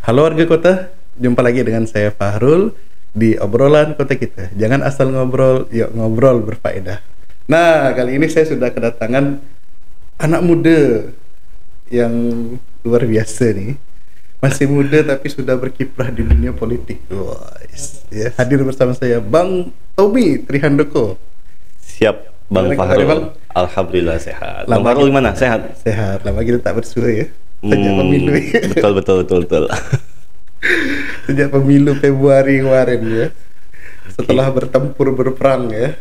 Halo warga kota, jumpa lagi dengan saya Fahrul di obrolan kota kita. Jangan asal ngobrol, yuk ngobrol berfaedah. Nah, kali ini saya sudah kedatangan anak muda yang luar biasa nih. Masih muda tapi sudah berkiprah di dunia politik. Ya, hadir bersama saya Bang Tommy Trihandoko. Siap, Bang Gimana Fahrul. Bang? Alhamdulillah sehat. Bang Lama Fahrul kita- gimana? Sehat? Sehat, lama kita tak bersua ya. Sejak pemilu. Betul. Sejak pemilu Februari kemarin ya. Setelah bertempur berperang ya.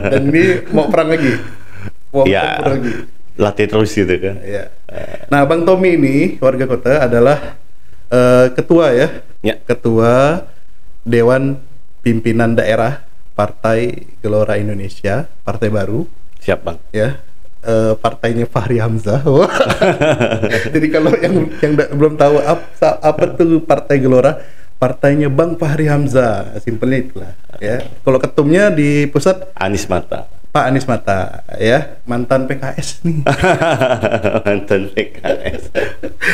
Dan ini mau perang lagi. Mau Ya, bertempur lagi. latih terus gitu kan. Ya. Nah, Bang Tommy ini warga kota adalah ketua ya. Ya. Ketua Dewan Pimpinan Daerah Partai Gelora Indonesia, Partai Baru Siap, Bang. ya. Partainya Fahri Hamzah. Wah. Jadi kalau yang belum tahu apa tuh Partai Gelora, partainya Bang Fahri Hamzah, simpelnya itulah ya. Kalau ketumnya di pusat Anies Mata. Pak Anies Mata ya, mantan PKS nih. Mantan PKS.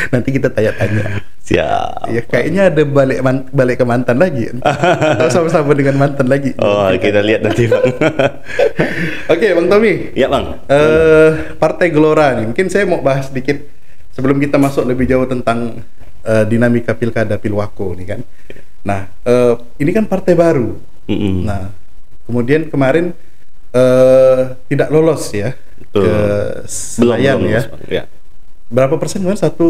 Nanti kita tanya-tanya. Siap. Ya kayaknya ada balik ke mantan lagi. Atau sama-sama dengan mantan lagi. Oh, kita lihat nanti, Bang. Oke, Bang Tommy. Ya, Bang. Partai Gelora nih. Mungkin saya mau bahas sedikit sebelum kita masuk lebih jauh tentang dinamika pilkada pilwako nih kan. Nah, ini kan partai baru. Mm-mm. Nah, kemudian kemarin tidak lolos ya Betul. ke Senayan ya. Bang. Ya. Berapa persen kemarin? 1,7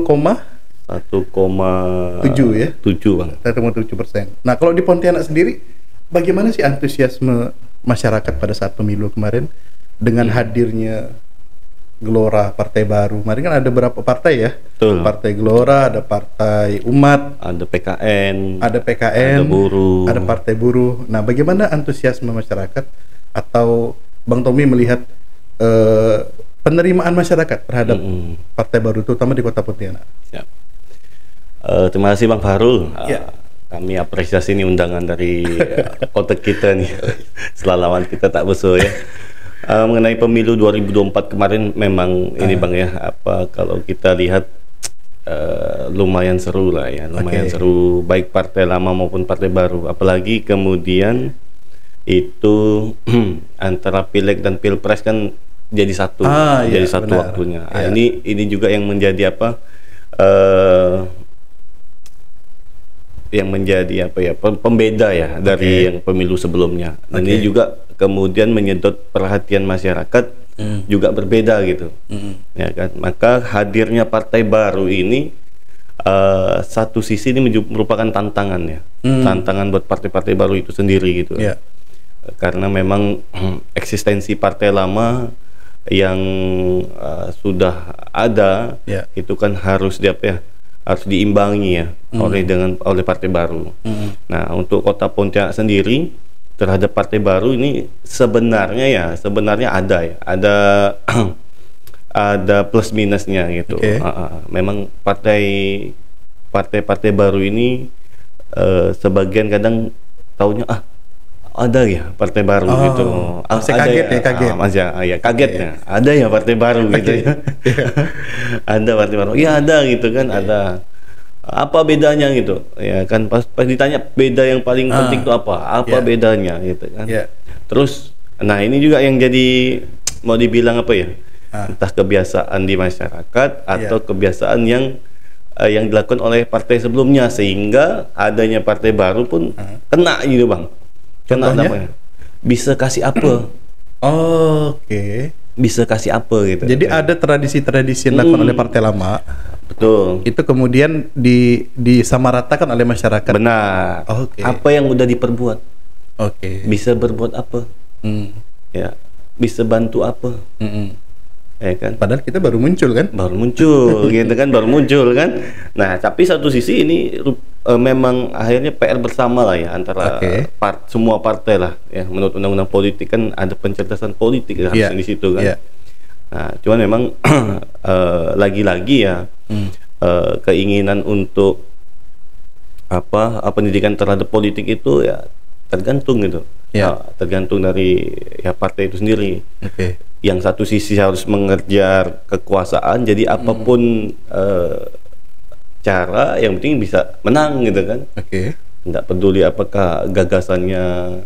ya? 7, Bang. 1,7%. Nah, kalau di Pontianak sendiri, bagaimana sih antusiasme masyarakat pada saat pemilu kemarin dengan hadirnya Gelora Partai Baru? Kemarin kan ada beberapa partai ya, Betul. Partai Gelora, ada Partai Umat, Ada PKN, ada PKN, ada buruh. ada Partai Buruh. Nah, bagaimana antusiasme masyarakat atau Bang Tommy melihat penerimaan masyarakat terhadap Partai Baru, terutama di Kota Pontianak? Siap. Terima kasih, Bang Fahrul. Ya. Kami apresiasi ini undangan dari kota kita nih. Setelah lawan kita tak besul ya. Mengenai pemilu 2024 kemarin memang ini, Bang ya, kalau kita lihat lumayan seru lah ya, lumayan Oke. seru baik partai lama maupun partai baru. Apalagi kemudian itu antara pileg dan pilpres kan jadi satu, Iya, jadi satu benar. waktunya. Iya. Ini juga yang menjadi yang menjadi pembeda ya dari yang pemilu sebelumnya. Dan ini juga kemudian menyedot perhatian masyarakat juga berbeda gitu. Ya kan? Maka hadirnya partai baru ini satu sisi ini merupakan tantangan ya. Tantangan buat partai-partai baru itu sendiri gitu. Ya. Karena memang eksistensi partai lama yang sudah ada Ya. itu kan harus harus diimbangi ya oleh partai baru. Nah, untuk Kota Pontianak sendiri terhadap partai baru ini sebenarnya ada ada plus minusnya gitu. Oke. Memang partai baru ini sebagian kadang taunya ada ya partai baru gitu. Masih Ada kaget ya, kaget. kagetnya. Ada ya partai baru gitu ya. Ada partai baru. Iya ada gitu kan, ada. Apa bedanya gitu? Ya kan pas ditanya beda yang paling penting itu apa? Apa bedanya gitu kan. Ya. Terus nah ini juga yang jadi mau dibilang apa ya? Entah kebiasaan di masyarakat atau kebiasaan yang dilakukan oleh partai sebelumnya sehingga adanya partai baru pun kena gitu, Bang. Kena Contohnya? namanya. Bisa kasih apa? Oke. Bisa kasih apa gitu. Jadi ada tradisi-tradisi yang dilakukan oleh partai lama, Betul. itu kemudian disamaratakan oleh masyarakat. Benar. Oke. Apa yang udah diperbuat? Oke. Bisa berbuat apa? Ya. Bisa bantu apa? Ya kan? Padahal kita baru muncul kan? Baru muncul gitu kan, baru muncul kan. Nah, tapi satu sisi ini memang akhirnya PR bersama lah ya antara semua partai lah ya. Menurut undang-undang politik kan ada pencerdasan politik harusnya di situ kan. Nah, cuman memang lagi-lagi ya keinginan untuk pendidikan terhadap politik itu ya tergantung gitu. Tergantung dari partai itu sendiri. Yang satu sisi harus mengejar kekuasaan, jadi apapun cara, yang penting bisa menang gitu kan. Oke. Tidak peduli apakah gagasannya,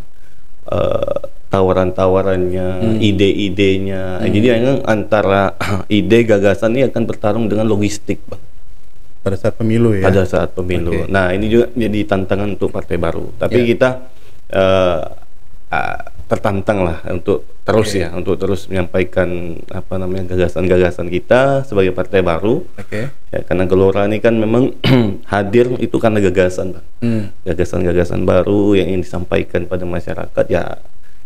tawaran-tawarannya, ide-idenya. Jadi memang antara ide gagasan ini akan bertarung dengan logistik, Bang. Pada saat pemilu ya. Pada saat pemilu. Oke. Nah, ini juga jadi tantangan untuk partai baru. Tapi kita tertantang lah untuk terus ya, untuk terus menyampaikan apa namanya gagasan-gagasan kita sebagai partai baru. Oke. Ya, karena Gelora ini kan memang hadir itu karena gagasan, Bang. Gagasan-gagasan baru yang ingin disampaikan pada masyarakat, ya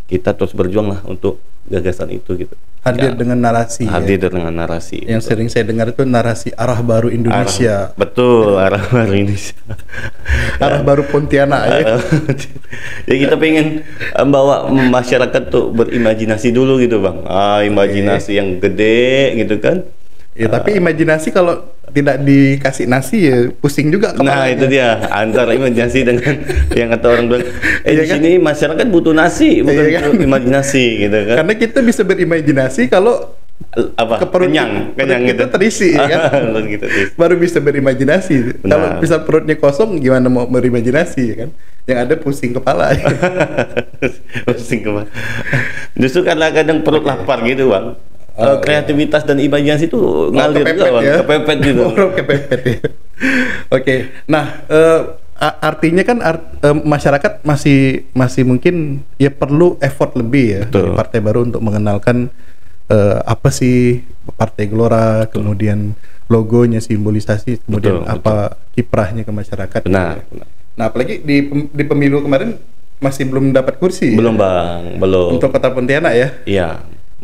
kita terus berjuang lah untuk gagasan itu gitu. Hadir Ya, dengan narasi. hadir Ya. dengan narasi. Yang sering saya dengar itu narasi arah baru Indonesia. Betul, arah baru Indonesia. Arah baru Pontianak ya. Jadi kita pengen bawa masyarakat tuh berimajinasi dulu gitu, Bang. Imajinasi yang gede gitu kan. Ya, tapi imajinasi kalau tidak dikasih nasi ya pusing juga Nah, kepalanya. itu dia antara imajinasi dengan yang kata orang bilang, Iya di kan? sini masyarakat butuh nasi, bukan Iya kan? butuh imajinasi gitu kan. Karena kita bisa berimajinasi kalau Apa? ke perut Kenyang perut gitu. kita terisi ya kan. Perut kita terisi. Baru bisa berimajinasi. Kalau Benar. misal perutnya kosong gimana mau berimajinasi ya kan? Yang ada pusing kepala. Pusing kepala. Justru karena kadang perut lapar gitu, Bang. Kreativitas dan imajinasi itu ngalir kepepet juga, Bang. ya. Kepepet gitu. Orang kepepet ya. Oke. Nah, artinya kan masyarakat masih mungkin ya perlu effort lebih ya dari Betul. partai baru untuk mengenalkan apa sih Partai Gelora, kemudian logonya, simbolisasi, kemudian Betul, apa kiprahnya ke masyarakat. Benar, benar. Nah, apalagi di pemilu kemarin masih belum dapat kursi. Belum, Bang. Belum. Untuk Kota Pontianak ya. Iya.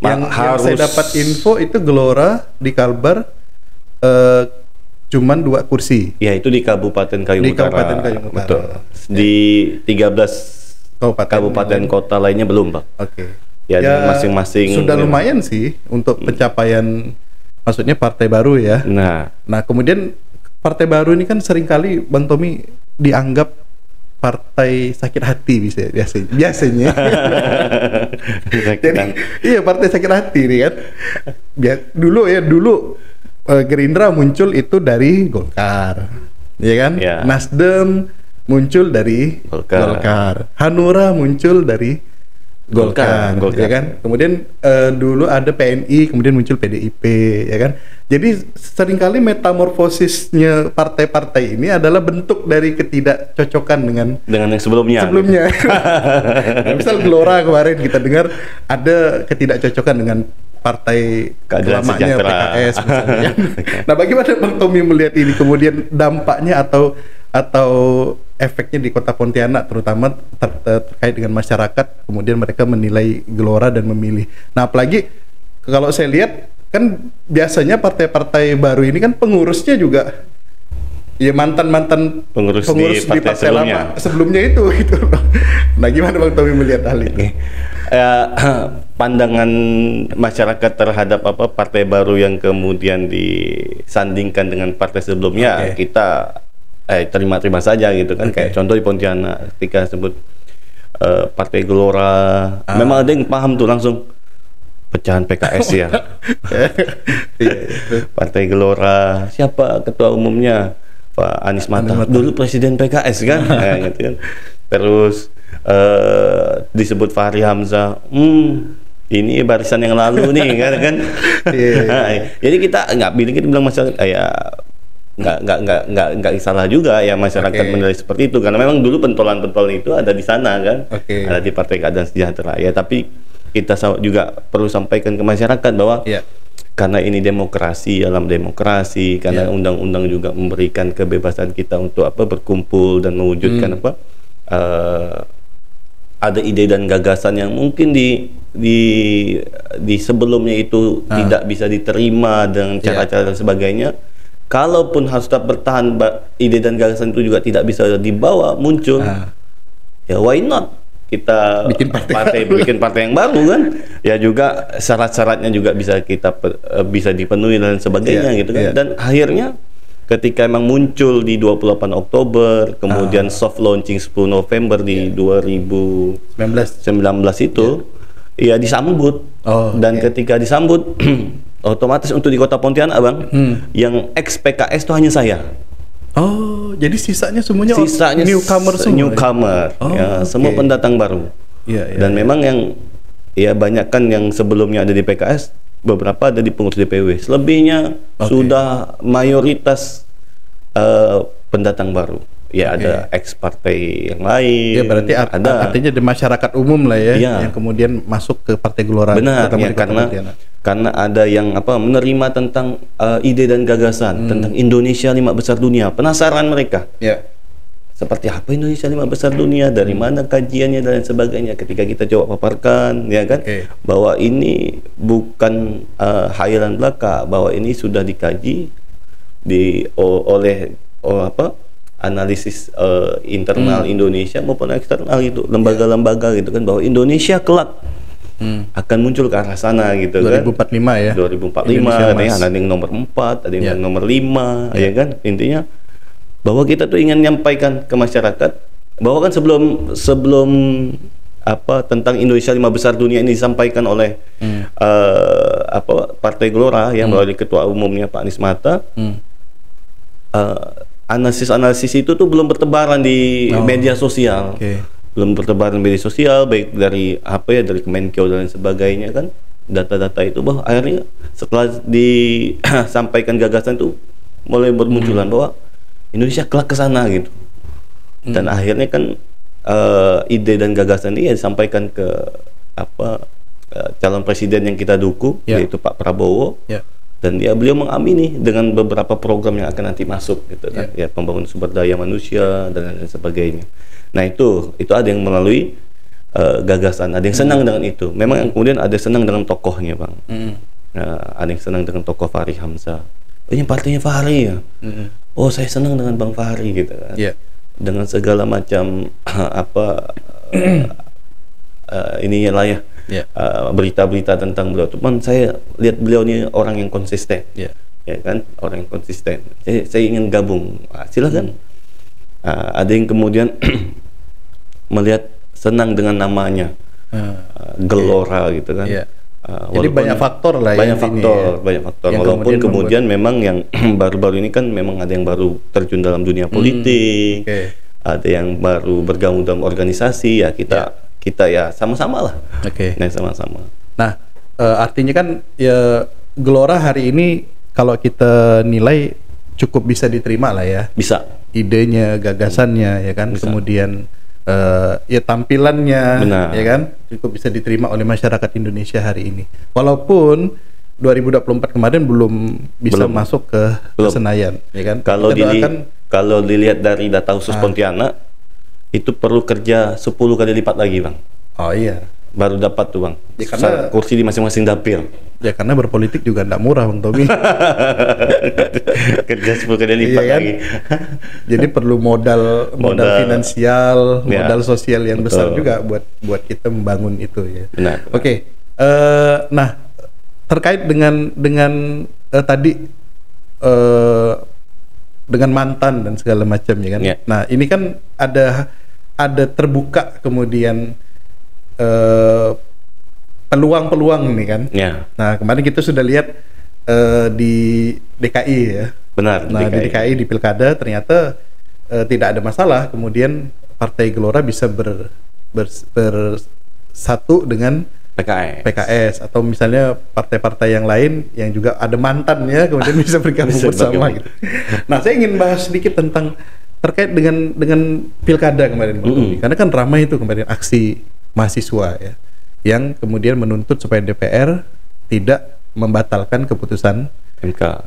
Yang saya dapat info itu Gelora di Kalbar cuman 2 kursi. Ya, itu di Kabupaten Kayong Di Utara. Kabupaten Kayong Utara. Betul. Di 13 kabupaten kota lainnya belum, Bang. Oke. Ya, masing-masing sudah memang. lumayan sih untuk pencapaian, maksudnya partai baru ya. Nah, Kemudian partai baru ini kan seringkali Bang Tommy dianggap partai sakit hati biasanya. Jadi iya, partai sakit hati nih kan. Dulu Gerindra muncul itu dari Golkar, ya kan? Ya. Nasdem muncul dari Golkar. Hanura muncul dari Golkar, ya kan? Kemudian dulu ada PNI, kemudian muncul PDIP, ya kan? Jadi seringkali metamorfosisnya partai-partai ini adalah bentuk dari ketidakcocokan dengan yang sebelumnya. Nah, misal Gelora kemarin kita dengar ada ketidakcocokan dengan partai Keadilan lamanya Sejahtera. PKS misalnya. Nah, bagaimana Bang Tommy melihat ini, kemudian dampaknya atau efeknya di Kota Pontianak, terutama terkait dengan masyarakat, kemudian mereka menilai Gelora dan memilih. Nah, apalagi kalau saya lihat kan biasanya partai-partai baru ini kan pengurusnya juga ya mantan Pengurus di partai sebelumnya. lama sebelumnya itu gitu. Nah, gimana Bang Tommy melihat hal itu? Pandangan masyarakat terhadap partai baru yang kemudian disandingkan dengan partai sebelumnya, kita terima-terima saja gitu kan. Kayak contoh di Pontianak ketika sebut Partai Gelora, memang ada yang paham tuh langsung pecahan PKS ya. Partai Gelora, siapa ketua umumnya? Pak Anies Mata, dulu presiden PKS kan. Gitu kan. Terus disebut Fahri Hamzah, ini barisan yang lalu nih kan. Jadi kita nggak bilang masalah kayak nggak salah juga ya masyarakat menilai seperti itu, karena memang dulu pentolan-pentolan itu ada di sana kan, ada di Partai Keadilan Sejahtera ya. Tapi kita juga perlu sampaikan ke masyarakat bahwa karena ini demokrasi, dalam demokrasi, karena undang-undang juga memberikan kebebasan kita untuk berkumpul dan mewujudkan ada ide dan gagasan yang mungkin di sebelumnya itu tidak bisa diterima dengan cara-cara dan sebagainya. Kalaupun harus tetap bertahan, ide dan gagasan itu juga tidak bisa dibawa muncul, ya why not kita bikin partai yang baru kan? Ya juga syarat-syaratnya juga bisa dipenuhi dan sebagainya gitu kan. Dan akhirnya ketika emang muncul di 28 Oktober, kemudian soft launching 10 November di 2019 itu, ya disambut. Dan ketika disambut, otomatis untuk di Kota Pontianak, Bang, yang ex PKS itu hanya saya. Oh, jadi sisanya semuanya Sisanya newcomer semua. Newcomer, Oh, ya, semua pendatang baru. Iya, iya. Dan memang yang ya banyak kan yang sebelumnya ada di PKS, beberapa ada di pengurus DPW. Selebihnya sudah mayoritas pendatang baru. Ya ada ex partai yang lain. Ya berarti ada artinya di masyarakat umum lah ya, Iya. yang kemudian masuk ke Partai Gelora. benar terutama ya, di Kota Pontianak. karena ada yang menerima tentang ide dan gagasan tentang Indonesia 5 besar dunia. Penasaran mereka. Ya. Seperti apa Indonesia 5 besar dunia, dari mana kajiannya dan lain sebagainya. Ketika kita coba paparkan, ya kan, bahwa ini bukan hayalan belaka, bahwa ini sudah dikaji oleh analisis internal Indonesia maupun eksternal itu, lembaga-lembaga gitu kan, bahwa Indonesia kelak akan muncul ke arah sana gitu 2045 kan. ya. 2045 ada yang nomor 4, ada yang nomor 5, ya kan. Intinya bahwa kita tuh ingin menyampaikan ke masyarakat bahwa kan sebelum tentang Indonesia 5 besar dunia ini disampaikan oleh Partai Gelora yang melalui ketua umumnya Pak Anies Mata, analisis itu tuh belum bertebaran di media sosial. Belum bertebaran di media sosial, baik dari dari Kemenkeu dan lain sebagainya kan. Data-data itu bahwa akhirnya setelah disampaikan gagasan itu mulai bermunculan bahwa Indonesia kelak ke sana gitu. Dan akhirnya kan ide dan gagasan ini disampaikan ke calon presiden yang kita dukung, yaitu Pak Prabowo. Dan beliau mengamini dengan beberapa program yang akan nanti masuk gitu kan. Ya, pembangunan sumber daya manusia dan lain sebagainya. Nah, itu ada yang melalui gagasan, ada yang senang dengan itu. Memang kemudian ada yang senang dengan tokohnya, Bang. Ada yang senang dengan tokoh Fahri Hamzah. Oh, ini partainya Fahri ya. Oh, saya senang dengan Bang Fahri gitu kan. Dengan segala macam ininya lah ya. Berita-berita tentang beliau. Cuman saya lihat beliau ini orang yang konsisten. Ya kan, orang yang konsisten. Saya ingin gabung. Silakan. Ada yang kemudian melihat senang dengan namanya Gelora gitu kan. Jadi banyak faktor lah. Banyak faktor. Walaupun kemudian memang yang baru-baru ini kan memang ada yang baru terjun dalam dunia politik, ada yang baru bergabung dalam organisasi. Ya kita ya sama-sama lah. Nah, sama-sama. Nah, artinya kan ya Gelora hari ini kalau kita nilai cukup bisa diterima lah ya. Bisa. Idenya, gagasannya ya kan, kemudian ya tampilannya, ya kan, cukup bisa diterima oleh masyarakat Indonesia hari ini. Walaupun 2024 kemarin belum bisa masuk ke Senayan, ya kan. Kalau dilihat dari data khusus Pontianak, itu perlu kerja 10 kali lipat lagi, Bang. Oh iya. Baru dapat tuh, Bang. Ya, karena kursi di masing-masing dapil. Ya karena berpolitik juga enggak murah, Bang Tommy. Kerja 10 kali lipat lagi. Jadi perlu modal finansial, modal sosial yang besar juga buat kita membangun itu ya. Benar. Oke. Nah, terkait dengan tadi dengan mantan dan segala macam ya kan. Nah, ini kan ada terbuka kemudian peluang-peluang ini kan. Nah, kemarin kita sudah lihat di DKI ya. Benar. Nah, di DKI di Pilkada ternyata tidak ada masalah. Kemudian Partai Gelora bisa bersatu dengan PKS atau misalnya partai-partai yang lain yang juga ada mantannya kemudian bisa bergabung bersama gitu. Nah, saya ingin bahas sedikit tentang terkait dengan Pilkada kemarin, karena kan ramai itu kemarin aksi mahasiswa ya, yang kemudian menuntut supaya DPR tidak membatalkan keputusan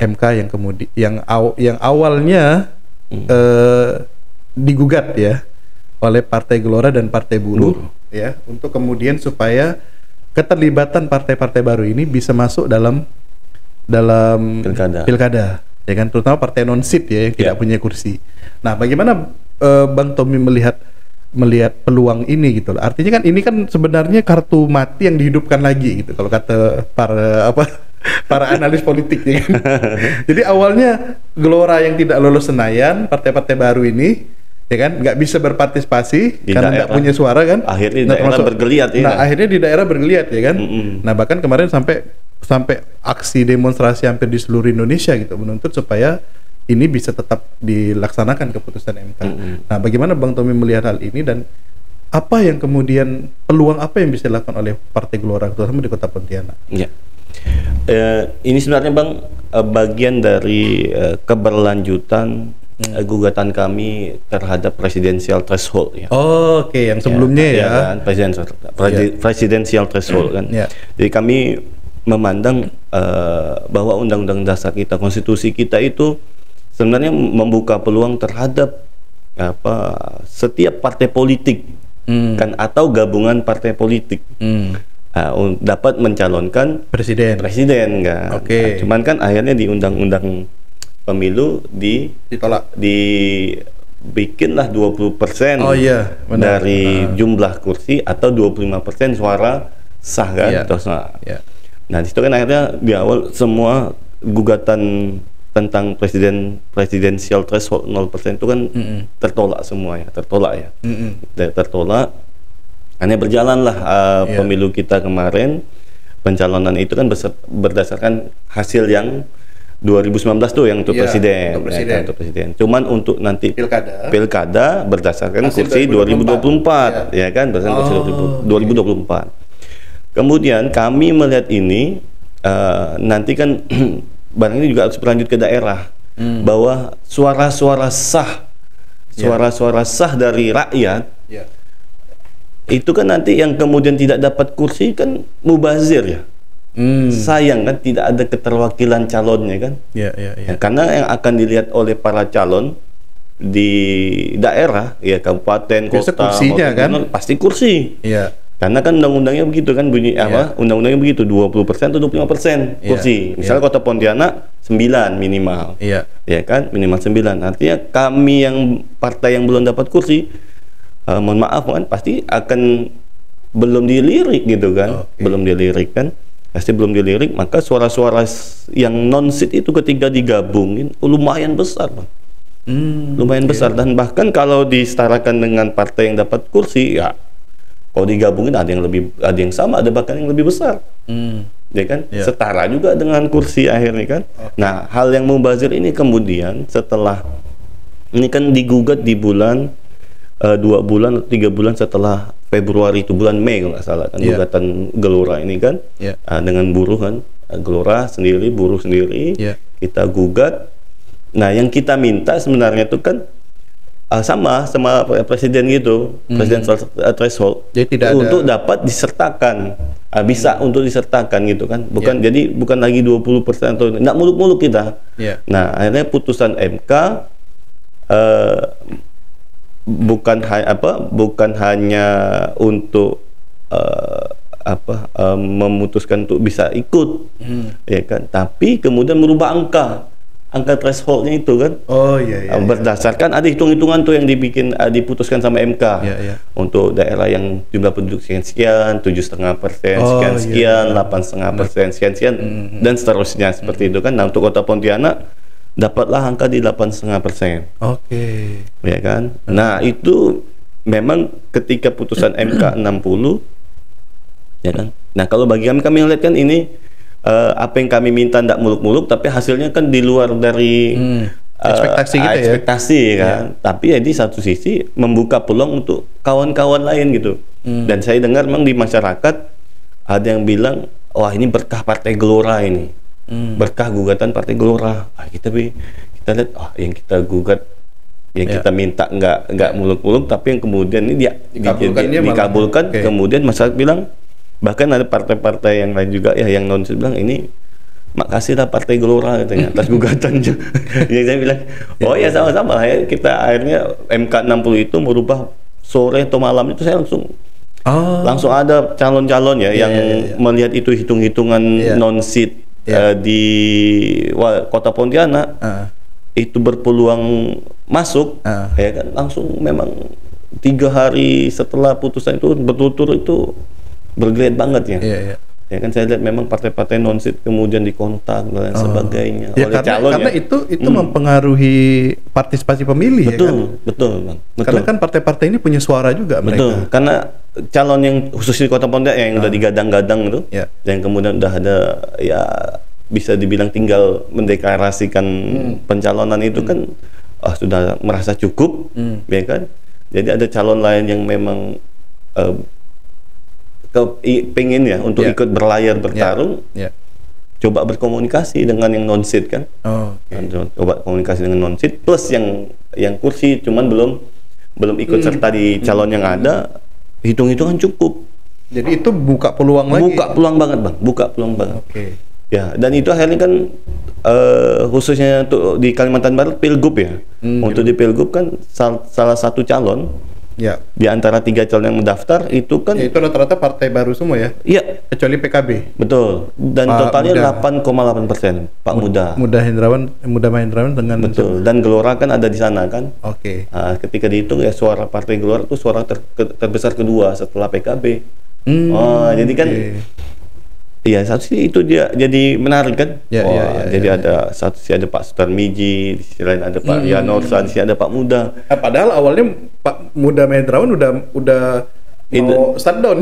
MK yang kemudian yang awalnya digugat ya oleh Partai Gelora dan Partai Buruh ya, untuk kemudian supaya keterlibatan partai-partai baru ini bisa masuk dalam pilkada ya kan, terutama partai non-sit ya yang tidak punya kursi. Nah, bagaimana Bang Tommy melihat peluang ini gitu loh. Artinya kan ini kan sebenarnya kartu mati yang dihidupkan lagi gitu kalau kata para analis politik ya kan. Jadi awalnya Gelora yang tidak lolos Senayan, partai-partai baru ini ya kan nggak bisa berpartisipasi karena nggak punya suara kan. Akhirnya di daerah bergeliat ya. Nah, akhirnya di daerah bergeliat ya kan. Nah, bahkan kemarin sampai aksi demonstrasi hampir di seluruh Indonesia gitu menuntut supaya ini bisa tetap dilaksanakan keputusan MK. Nah, bagaimana Bang Tommy melihat hal ini dan apa yang kemudian peluang apa yang bisa dilakukan oleh Partai Gelora terutama di Kota Pontianak? Ya. Ini sebenarnya Bang bagian dari keberlanjutan gugatan kami terhadap presidensial threshold ya. Oh, oke, yang sebelumnya ya. Kan? Presidensial threshold kan. Ya. Jadi kami memandang bahwa undang-undang dasar kita, konstitusi kita itu sebenarnya membuka peluang terhadap setiap partai politik kan atau gabungan partai politik dapat mencalonkan presiden kan. Oke. Nah, cuman kan akhirnya di undang-undang pemilu dibikinlah 20% dari jumlah kursi atau 25% suara sah kan. Nah, di situ kan akhirnya di awal semua gugatan tentang presidensial threshold 0% itu kan tertolak semua ya, tertolak. Hanya berjalanlah pemilu kita kemarin, pencalonan itu kan berdasarkan hasil yang 2019 tuh yang untuk presiden. Untuk presiden. Cuman untuk nanti pilkada berdasarkan hasil kursi 2024 ya kan, berdasarkan kursi 2024. Kemudian kami melihat ini nanti kan barang ini juga harus berlanjut ke daerah bahwa suara-suara sah dari rakyat itu kan nanti yang kemudian tidak dapat kursi kan mubazir ya. Sayang kan tidak ada keterwakilan calonnya kan. Karena yang akan dilihat oleh para calon di daerah ya, kabupaten, kota, kursinya kan pasti kursi. Karena kan undang-undangnya begitu kan bunyi undang-undangnya begitu 20% atau 25% kursi. Misalnya Kota Pontianak 9 minimal. Ya kan, minimal 9. Artinya kami yang partai yang belum dapat kursi mohon maaf kan pasti akan belum dilirik gitu kan. Belum dilirik kan. Pasti belum dilirik, maka suara-suara yang non-seat itu ketika digabungin lumayan besar, Bang. Lumayan besar, dan bahkan kalau disetarakan dengan partai yang dapat kursi ya kalau digabungin ada yang sama, ada bahkan yang lebih besar. Ya kan? Setara juga dengan kursi akhirnya kan. Nah, hal yang mubazir ini kemudian setelah ini kan digugat di bulan 2 bulan atau 3 bulan setelah Februari, itu bulan Mei kalau nggak salah kan, gugatan Gelora ini kan dengan buruh kan, Gelora sendiri, buruh sendiri, kita gugat. Nah, yang kita minta sebenarnya itu kan sama presiden gitu, presiden threshold. Jadi tidak untuk dapat disertakan, bisa untuk disertakan gitu kan, bukan jadi bukan lagi 20% atau nggak muluk-muluk kita. Nah, akhirnya putusan MK bukan hanya untuk memutuskan untuk bisa ikut, ya kan, tapi kemudian merubah angka thresholdnya itu kan. Berdasarkan ada hitung-hitungan tuh yang diputuskan sama MK untuk daerah yang jumlah penduduk sekian, 7,5%, sekian, 8,5%, sekian, dan seterusnya seperti itu kan. Nah, untuk Kota Pontianak dapatlah angka di 8,5%. Ya kan. Nah, itu memang ketika putusan MK 60, ya kan. Nah, kalau bagi kami lihat kan ini apa yang kami minta tidak muluk-muluk, tapi hasilnya kan di luar dari ekspektasi kan. Tapi ya di satu sisi membuka peluang untuk kawan-kawan lain gitu. Dan saya dengar memang di masyarakat ada yang bilang, wah ini berkah Partai Gelora ini. Berkah gugatan Partai Gelora. Kita lihat yang kita gugat, yang kita minta nggak muluk-muluk, tapi yang kemudian ini dikabulkan. Kemudian masyarakat bilang, bahkan ada partai-partai yang lain juga ya yang non bilang ini makasihlah Partai Gelora katanya atas gugatannya. Yang saya bilang, oh ya sama-sama ya, kita akhirnya MK 60 itu merubah sore atau malam itu saya langsung ada calon-calon yang melihat itu hitung-hitungan non-seat di Kota Pontianak itu berpeluang masuk, ya kan, langsung memang 3 hari setelah putusan itu bertutur itu bergeliat banget ya. Ya kan, saya lihat memang partai-partai non-seat kemudian dikontak dan sebagainya oleh calon karena itu mempengaruhi partisipasi pemilih. Betul, Bang. Karena kan partai-partai ini punya suara juga mereka. Karena calon yang khusus di Kota Pontianak yang udah digadang-gadang itu, yang kemudian udah ada ya bisa dibilang tinggal mendeklarasikan pencalonan itu kan sudah merasa cukup, ya kan? Jadi ada calon lain yang memang pengen ya untuk ikut berlayar bertarung, coba berkomunikasi dengan yang non-seat kan, coba komunikasi dengan non-seat plus yang kursi cuman belum ikut serta di calon yang ada, hitung-hitungan cukup. Jadi itu buka peluang lagi. Buka peluang banget bang, buka peluang banget. Ya, dan itu akhirnya kan khususnya untuk di Kalimantan Barat Pilgub ya. Untuk di Pilgub kan salah satu calon di antara 3 calon yang mendaftar itu kan itu rata-rata partai baru semua ya? Iya, kecuali PKB. Betul. Dan totalnya 8,8%. Pak Muda. Muda Mahendrawan dengan betul. Dan Gelora kan ada di sana kan. Ketika dihitung ya suara partai Gelora itu suara terbesar kedua setelah PKB. Jadi kan iya, satu sih itu dia jadi menarik kan. Jadi ada satu sih ada Pak Sutarmiji, di sisi lain ada Pak Yanorsa, di sini ada Pak Muda. Padahal awalnya Pak Muda Mahendrawan udah mau shutdown.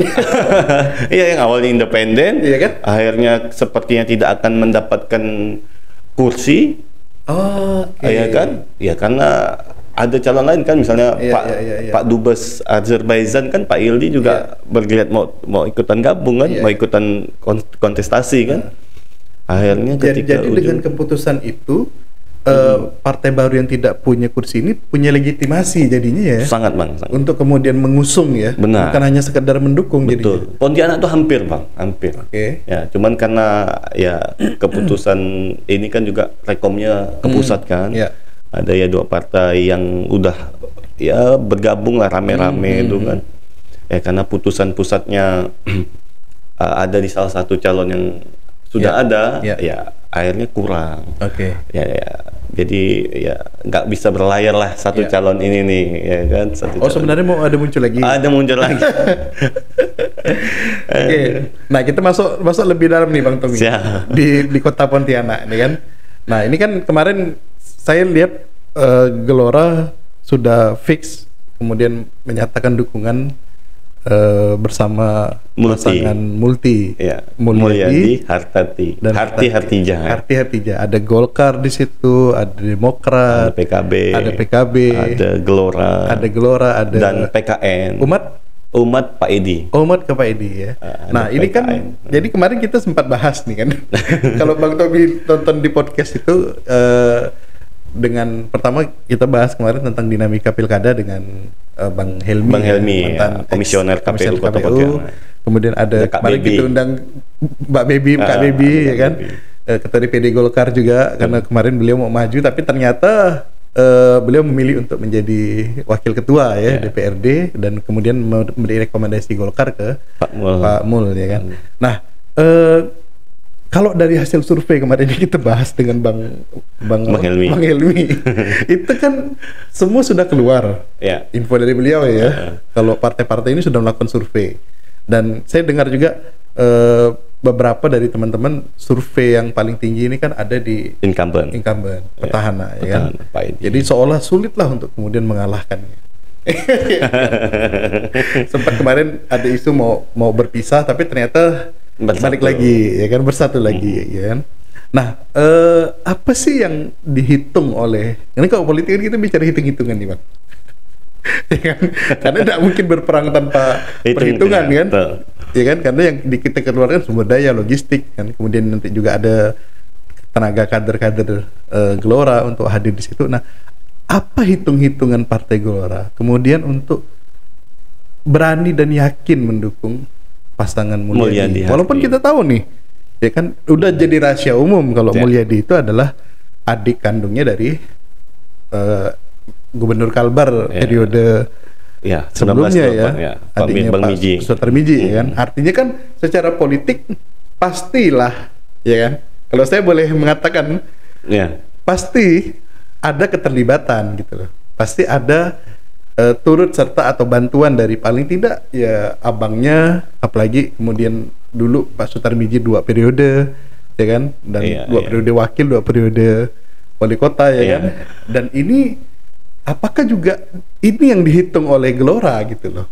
Iya, yang awalnya independen, kan? Akhirnya sepertinya tidak akan mendapatkan kursi. Iya kan? Ya karena ada calon lain kan, misalnya Pak Dubes Azerbaijan kan, Pak Ildi juga bergeliat mau ikutan gabung kan, mau ikutan kontestasi kan. Akhirnya ketika jadi dengan keputusan itu partai baru yang tidak punya kursi ini punya legitimasi jadinya ya. Sangat bang. Sangat. Untuk kemudian mengusung ya. Benar. Bukan hanya sekedar mendukung. Betul. Jadinya. Pontianak itu hampir bang, hampir. Ya, cuman karena ya keputusan ini kan juga rekomnya ke pusat kan. Ada ya 2 partai yang udah ya bergabung lah rame-rame itu kan. Ya karena putusan pusatnya ada di salah satu calon yang sudah ada, ya akhirnya kurang. Jadi ya nggak bisa berlayar lah satu calon ini nih, ya kan. Sebenarnya mau ada muncul lagi. Ada muncul lagi. Nah kita masuk lebih dalam nih Bang Tommy. Di kota Pontianak nih kan. Nah ini kan kemarin saya lihat Gelora sudah fix kemudian menyatakan dukungan bersama pasangan Multi, Mulyadi Hartati dan Hartija. Ada Golkar di situ, ada Demokrat, ada PKB, ada Gelora, ada dan PKN. Umat Pak Edi. Umat ke Pak Edi ya. Nah ini PKN. Kan jadi kemarin kita sempat bahas nih kan. Kalau Bang Tommy tonton di podcast itu dengan pertama kita bahas kemarin tentang dinamika pilkada dengan Bang Helmi mantan komisioner KPU Kota Pontianak. Kemudian ada kemarin kita undang Mbak Baby, Kak Baby ya kan. Ketua DPD Golkar juga karena kemarin beliau mau maju tapi ternyata beliau memilih untuk menjadi wakil ketua ya DPRD dan kemudian memberi rekomendasi Golkar ke Pak Mul ya kan. Nah, kalau dari hasil survei kemarin kita bahas dengan Bang Helmi itu kan semua sudah keluar info dari beliau ya. Kalau partai-partai ini sudah melakukan survei dan saya dengar juga beberapa dari teman-teman survei yang paling tinggi ini kan ada di incumbent petahana ya kan. Jadi seolah sulit lah untuk kemudian mengalahkannya. Sempat kemarin ada isu mau berpisah tapi ternyata balik lagi ya kan, bersatu lagi ya kan. Nah apa sih yang dihitung oleh ini, kalau politik kan kita bicara hitung-hitungan nih Bang. Ya kan? Karena tidak mungkin berperang tanpa perhitungan kan. Ya kan, karena yang kita keluarkan sumber daya logistik kan, kemudian nanti juga ada tenaga kader-kader Gelora untuk hadir di situ. Nah, apa hitung-hitungan Partai Gelora kemudian untuk berani dan yakin mendukung pasangan Mulyadi? Walaupun kita tahu nih, ya kan udah jadi rahasia umum kalau Mulyadi itu adalah adik kandungnya dari Gubernur Kalbar periode sebelumnya ya, adiknya Pak Sutarmiji ya kan. Artinya kan secara politik pastilah ya kan. Kalau saya boleh mengatakan pasti ada keterlibatan gitu loh. Pasti ada turut serta atau bantuan dari paling tidak ya abangnya, apalagi kemudian dulu Pak Sutarmiji 2 periode ya kan, dan 2 periode wakil, 2 periode wali kota ya kan. Dan ini apakah juga ini yang dihitung oleh Gelora gitu loh.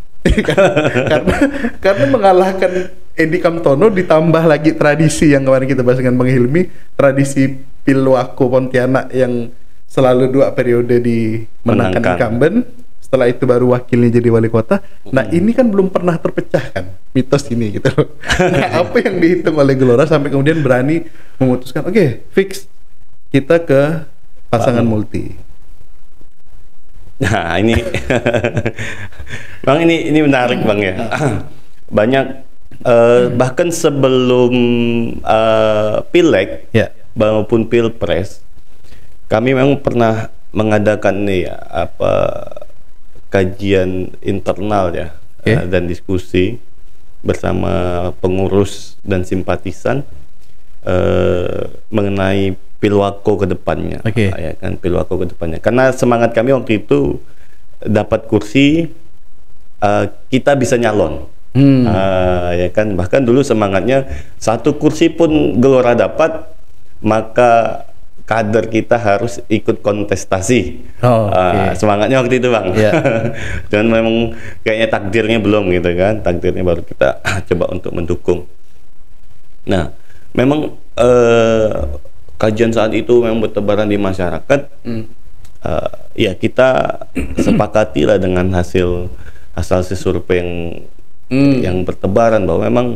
karena mengalahkan Edi Kamtono ditambah lagi tradisi yang kemarin kita bahas dengan Bang Hilmi, tradisi Pilwako Pontianak yang selalu 2 periode dimenangkan incumbent, setelah itu baru wakilnya jadi wali kota. Nah ini kan belum pernah terpecahkan mitos ini gitu. Nah, apa yang dihitung oleh Gelora sampai kemudian berani memutuskan oke, fix kita ke pasangan multi. Nah ini Bang, ini menarik Bang ya. Banyak bahkan sebelum pileg maupun pilpres, kami memang pernah mengadakan nih ya, kajian internal ya, dan diskusi bersama pengurus dan simpatisan mengenai Pilwako ke depannya, ya kan, Pilwako ke depannya. Karena semangat kami waktu itu dapat kursi, kita bisa nyalon. Ya kan, bahkan dulu semangatnya 1 kursi pun Gelora dapat, maka kader kita harus ikut kontestasi. Semangatnya waktu itu Bang. Dan memang kayaknya takdirnya belum gitu kan, takdirnya baru kita coba untuk mendukung. Nah memang kajian saat itu memang bertebaran di masyarakat. Ya kita sepakati lah dengan hasil survei yang bertebaran bahwa memang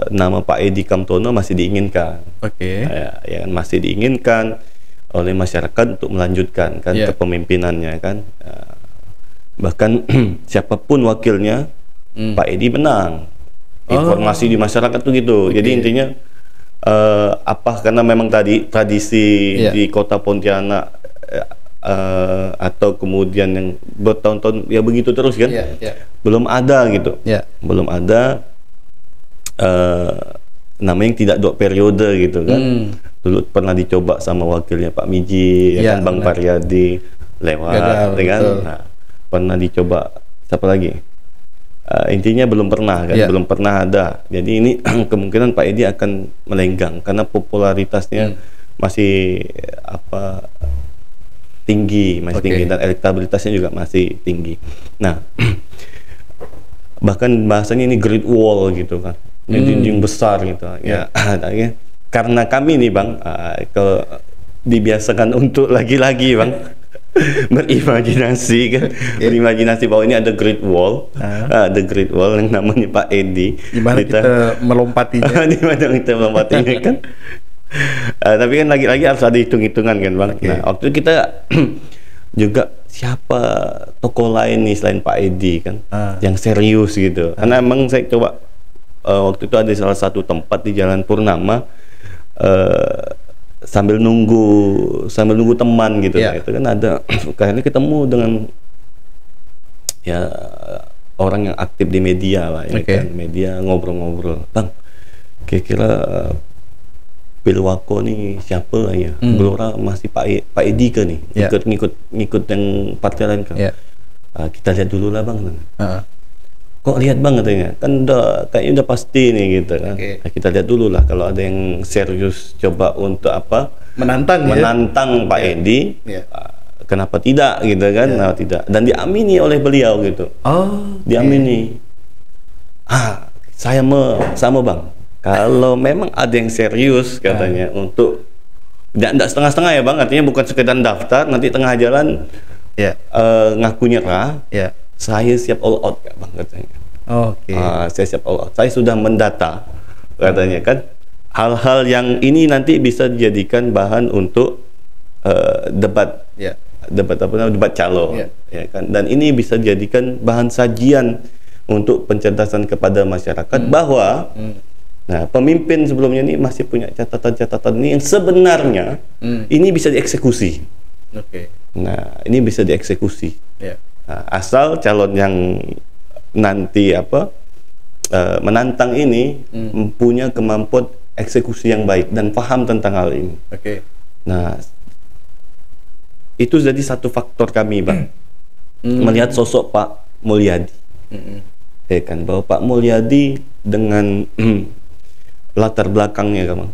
nama Pak Edi Kamtono masih diinginkan, ya masih diinginkan oleh masyarakat untuk melanjutkan kan kepemimpinannya kan. Bahkan siapapun wakilnya, Pak Edi menang. Informasi di masyarakat tuh gitu. Jadi intinya karena memang tadi tradisi di kota Pontianak atau kemudian yang bertahun-tahun ya begitu terus kan, belum ada gitu, belum ada namanya yang tidak 2 periode gitu kan. Dulu pernah dicoba sama wakilnya Pak Miji, ya kan, Bang Paryadi lewat, ya kan. Nah, pernah dicoba siapa lagi? Intinya belum pernah kan, belum pernah ada. Jadi ini kemungkinan Pak Edi akan melenggang karena popularitasnya masih tinggi, tinggi, dan elektabilitasnya juga masih tinggi. Nah, bahkan bahasanya ini Great Wall gitu kan, dinding besar gitu. Ya, karena kami nih Bang, dibiasakan untuk lagi-lagi Bang berimajinasi kan, berimajinasi bahwa ini ada Great Wall, ada Great Wall yang namanya Pak Edi. Gimana kita melompatinya? Gimana kita melompatinya kan? Tapi kan lagi-lagi harus ada hitung-hitungan kan Bang. Nah waktu itu kita juga siapa tokoh lain nih selain Pak Edi kan, yang serius gitu. Karena emang saya coba waktu itu ada salah satu tempat di Jalan Purnama, sambil nunggu teman gitu. Itu kan ada kayaknya ketemu dengan ya orang yang aktif di media lah, ya kan, media, ngobrol-ngobrol, Bang, kira-kira Pilwako nih siapa lah ya? Gelora masih Pak Edi ke nih, ngikut yang partai lain kan? Kita lihat dulu lah Bang. Kok lihat Bang katanya? Kan kayaknya udah pasti nih gitu kan. Nah, kita lihat dulu lah kalau ada yang serius coba untuk menantang Pak Edi. Kenapa tidak gitu kan? Kenapa tidak? Dan diamini oleh beliau gitu. Diamini. Saya sama Bang. Kalau memang ada yang serius katanya untuk tidak setengah-setengah ya Bang, artinya bukan sekedar daftar nanti tengah jalan ngaku nyerah, saya siap all out Bang katanya. Saya siap all out. Saya sudah mendata katanya kan hal-hal yang ini nanti bisa dijadikan bahan untuk debat calon, ya kan. Dan ini bisa dijadikan bahan sajian untuk pencerdasan kepada masyarakat bahwa nah, pemimpin sebelumnya ini masih punya catatan-catatan ini yang sebenarnya ini bisa dieksekusi. Nah, ini bisa dieksekusi. Nah, asal calon yang nanti menantang ini mempunyai kemampuan eksekusi yang baik dan paham tentang hal ini. Nah, itu jadi satu faktor kami Bang, melihat sosok Pak Mulyadi. Ya kan, bahwa Pak Mulyadi dengan latar belakangnya kan,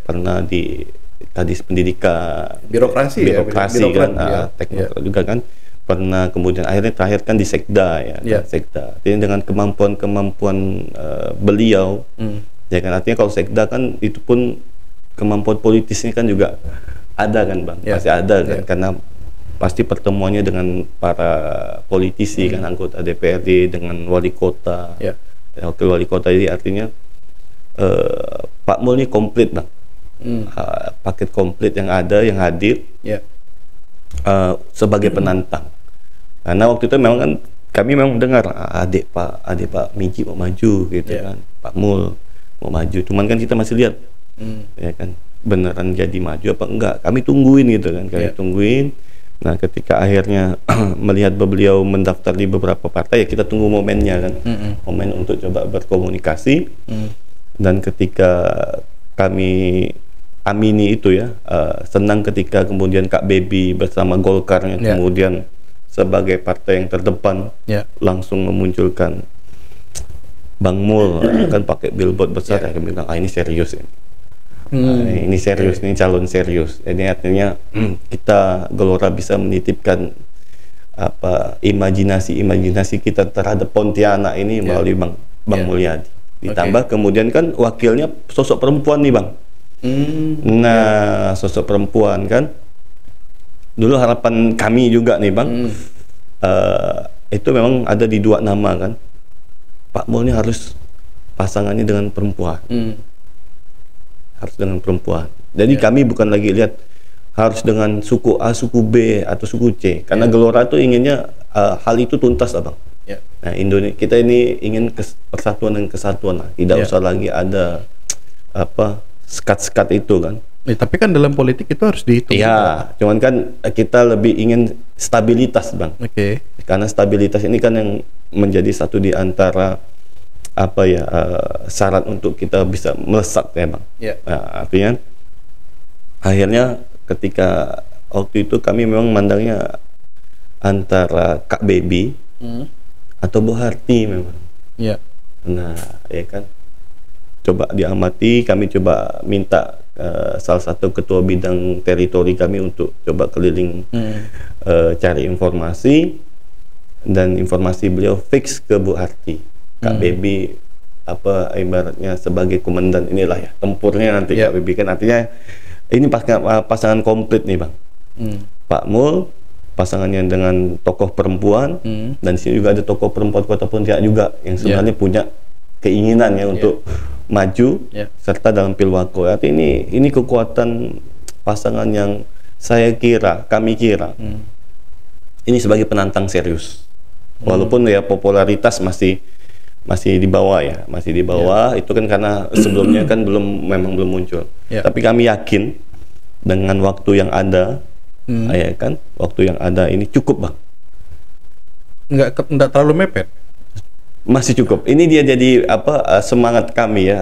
pernah di pendidikan birokrasi kan, teknik juga kan, pernah, kemudian akhirnya terakhir kan di Sekda ya, Sekda. Jadi dengan kemampuan beliau, ya kan, artinya kalau Sekda kan itu pun kemampuan politisnya kan juga ada kan Bang, pasti ada kan, karena pasti pertemuannya dengan para politisi kan, anggota DPRD dengan wali kota, wakil wali kota. Jadi artinya Pak Mul ini komplit Bang, paket komplit yang ada, yang hadir sebagai penantang. Karena waktu itu memang kan kami memang dengar adik Pak Miji mau maju gitu kan, Pak Mul mau maju, cuman kan kita masih lihat ya kan beneran jadi maju apa enggak, kami tungguin gitu kan, tungguin. Nah ketika akhirnya melihat beliau mendaftar di beberapa partai, ya kita tunggu momennya kan, momen untuk coba berkomunikasi. Dan ketika kami amini itu ya, senang ketika kemudian Kak Bebi bersama Golkarnya kemudian sebagai partai yang terdepan langsung memunculkan Bang Mul kan pakai billboard besar, ya kami bilang ini serius ini. Ini serius, ini calon serius. Ini artinya kita Gelora bisa menitipkan imajinasi kita terhadap Pontianak ini melalui Bang Mulyadi. Ditambah kemudian kan wakilnya sosok perempuan nih Bang. Nah sosok perempuan kan, dulu harapan kami juga nih Bang, itu memang ada di 2 nama kan, Pak Mul ini harus pasangannya dengan perempuan, harus dengan perempuan. Jadi kami bukan lagi lihat harus dengan suku A, suku B atau suku C, karena Gelora itu inginnya hal itu tuntas Abang. Nah Indonesia kita ini ingin persatuan dan kesatuan lah, tidak usah lagi ada sekat-sekat itu kan. Tapi kan dalam politik itu harus dihitung. Iya, cuman kan kita lebih ingin stabilitas Bang. Karena stabilitas ini kan yang menjadi satu di antara syarat untuk kita bisa melesat ya Bang. Nah, artinya akhirnya ketika waktu itu kami memang mandangnya antara Kak Bebi atau Bu Harti memang. Nah, ya kan. Coba diamati, kami coba minta salah satu ketua bidang teritori kami untuk coba keliling cari informasi, dan informasi beliau fix ke Bu Harti. Kak Bebi ibaratnya sebagai komandan inilah ya tempurnya nanti Kak Bebi kan, artinya ini pasangan komplit nih Bang. Pak Mul pasangannya dengan tokoh perempuan, dan di sini juga ada tokoh perempuan Kota Pontianak juga yang sebenarnya punya keinginannya untuk maju serta dalam Pilwako. Artinya ini kekuatan pasangan yang kami kira ini sebagai penantang serius. Walaupun ya popularitas masih di bawah ya, masih di bawah. Itu kan karena sebelumnya kan memang belum muncul. Tapi kami yakin dengan waktu yang ada, ya kan, waktu yang ada ini cukup Bang. Enggak terlalu mepet. Masih cukup. Ini dia jadi semangat kami ya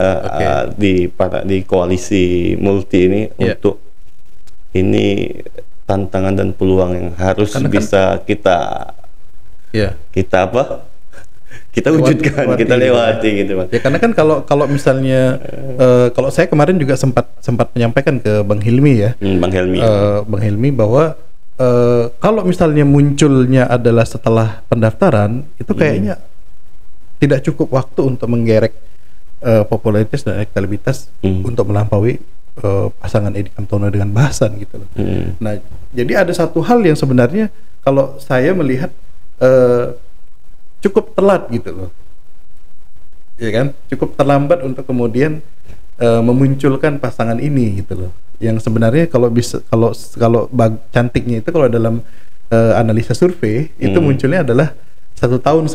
di koalisi multi ini untuk ini tantangan dan peluang yang harus bisa kita wujudkan, kita lewati gitu Bang. Ya karena kan kalau misalnya kalau saya kemarin juga sempat menyampaikan ke Bang Hilmi ya. Bang Hilmi bahwa kalau misalnya munculnya adalah setelah pendaftaran, itu kayaknya tidak cukup waktu untuk menggerek popularitas dan elektabilitas untuk melampaui pasangan Edi Kamtono dengan Bahasan gitu loh. Nah, jadi ada satu hal yang sebenarnya kalau saya melihat cukup telat gitu loh, ya kan, cukup terlambat untuk kemudian memunculkan pasangan ini gitu loh. Yang sebenarnya kalau cantiknya itu kalau dalam analisa survei itu munculnya adalah 1 tahun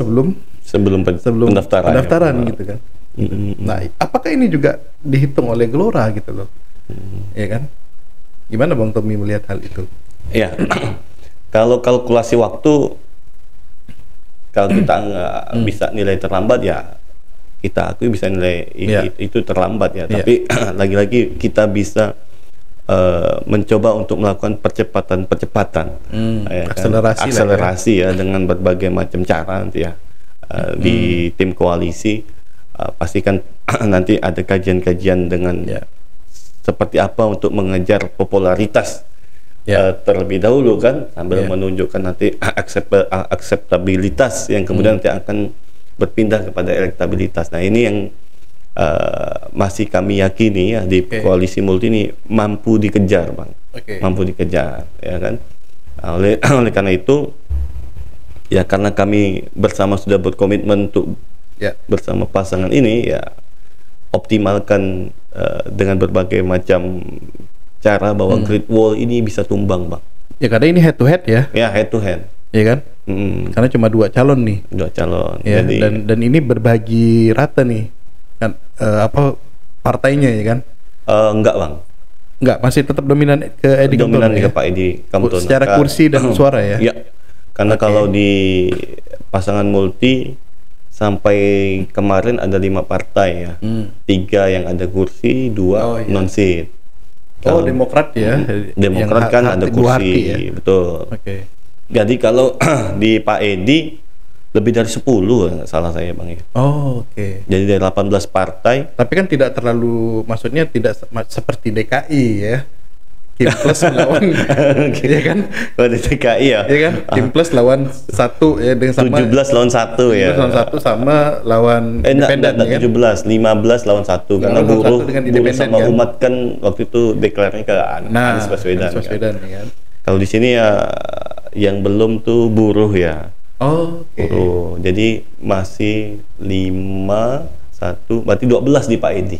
sebelum pendaftaran gitu kan. Nah, apakah ini juga dihitung oleh Gelora gitu loh, ya kan? Gimana Bang Tommy melihat hal itu? Ya, kalau kalkulasi waktu, kalau kita nggak bisa nilai terlambat ya kita akui bisa nilai itu terlambat ya. Tapi lagi-lagi kita bisa mencoba untuk melakukan percepatan akselerasi ya dengan berbagai macam cara nanti ya. Di tim koalisi pastikan nanti ada kajian-kajian dengan seperti apa untuk mengejar popularitas terlebih dahulu kan, sambil menunjukkan nanti akseptabilitas yang kemudian nanti akan berpindah kepada elektabilitas. Nah ini yang masih kami yakini ya di koalisi multi ini mampu dikejar, Bang. Mampu dikejar, ya kan. Oleh karena itu, ya karena kami bersama sudah berkomitmen untuk bersama pasangan ini, ya optimalkan dengan berbagai macam cara bahwa Great Wall ini bisa tumbang, Bang. Ya karena ini head to head ya. Ya head to head. Ya kan? Karena cuma 2 calon nih. 2 calon. Ya, jadi, dan ini berbagi rata nih. Kan partainya ya kan? Enggak, Bang. Enggak, masih tetap dominan ke Edi Kamtono. Dominan ke Pak Edi Kamtono. Secara kursi dan suara ya. Ya. Karena kalau di pasangan multi sampai kemarin ada 5 partai ya. 3 yang ada kursi, 2 non seat. Demokrat ya. Demokrat kan ada kursi, ya? Betul. Jadi kalau di Pak Edi lebih dari 10 nggak salah saya, Bang ya. Jadi dari 18 partai. Tapi kan tidak terlalu, maksudnya tidak seperti DKI ya. Kim Plus lawan ya kan? Di DKI ya. Ya kan? Kim Plus lawan 1 ya dengan sama 17 lawan 1 ya. 17 lawan 1 sama lawan independen ya. 17, 15 lawan 1 karena buruh sama kan? Umat kan waktu itu deklarasinya ke Anies Baswedan. Ya kan? Kalau di sini ya yang belum tuh buruh ya. Buruh. Jadi masih 5, 1, berarti 12 di Pak Edi.